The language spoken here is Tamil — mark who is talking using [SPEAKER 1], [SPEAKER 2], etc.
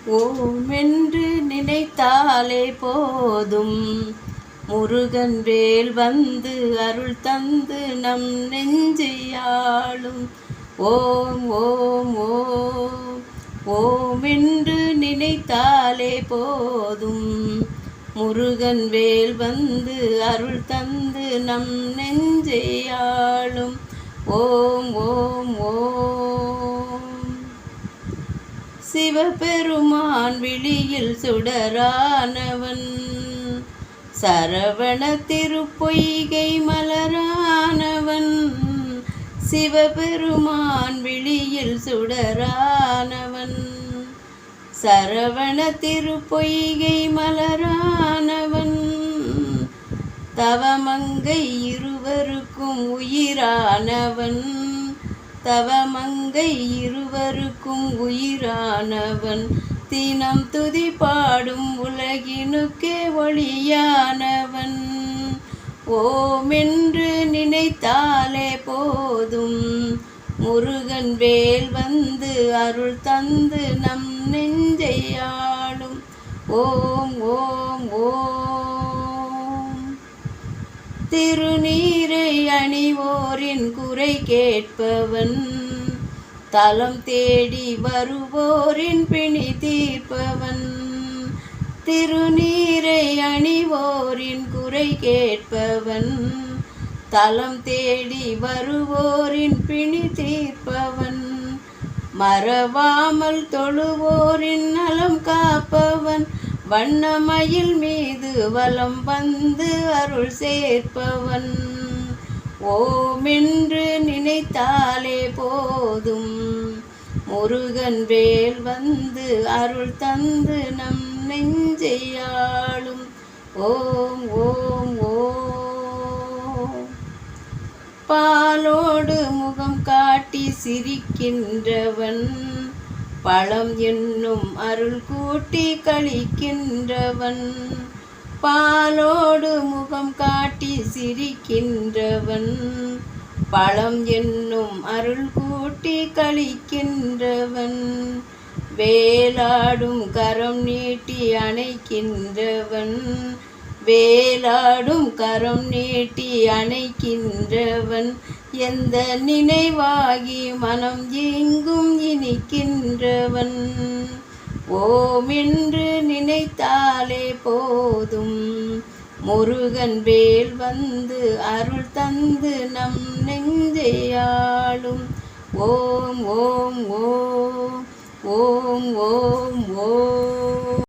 [SPEAKER 1] ஓம் என்று நினைத்தாலே போதும், முருகன் வேல் வந்து அருள் தந்து நம் நெஞ்சையாளும். ஓம் ஓம் ஓம் ஓம் என்று நினைத்தாலே போதும், முருகன் வேல் வந்து அருள் தந்து நம் நெஞ்சையாளும். ஓம் ஓம் ஓம். சிவபெருமான் விழியில் சுடரானவன், சரவண திருப்பொய்கை மலரானவன். சிவபெருமான் விழியில் சுடரானவன், சரவண திருப்பொய்கை மலரானவன். தவமங்கை இருவருக்கும் உயிரானவன், தவமங்கை இருவருக்கும் உயிரானவன். தினம் துதி பாடும் உலகினுக்கே ஒளியானவன். ஓம் என்று நினைத்தாலே போதும், முருகன் வேல் வந்து அருள் தந்து நம் நெஞ்சையாளும். ஓம் ஓம் ஓம். திருநீரை அணிவோரின் குறை கேட்பவன், தலம் தேடி வருவோரின் பிணி தீர்ப்பவன். திருநீரை அணிவோரின் குறை கேட்பவன், தலம் தேடி வருவோரின் பிணி தீர்ப்பவன். மறவாமல் தொழுவோரின் நலம் காப்பவன், வண்ணமயில் மீது வலம் வந்து அருள் சேர்ப்பவன். ஓம் என்று நினைத்தாலே போதும், முருகன் வேல் வந்து அருள் தந்து நம் நெஞ்சையாளும். ஓம் ஓம் ஓம். பாலோடு முகம் காட்டி சிரிக்கின்றவன், பழம் என்னும் அருள் கூட்டி கழிக்கின்றவன். பாலோடு முகம் காட்டி சிரிக்கின்றவன், பழம் என்னும் அருள் கூட்டி கழிக்கின்றவன். வேலாடும் கரம் நீட்டி அணைக்கின்றவன், வேலாடும் கரம் நீட்டி அணைக்கின்றவன். எந்த நினைவாகி மனம் எங்கும் இனிக்கின்றவன். ஓம் என்று நினைத்தாலே போதும், முருகன் வேல் வந்து அருள் தந்து நம் நெஞ்சையாளும். ஓம் ஓம் ஓம் ஓம் ஓம் ஓம்.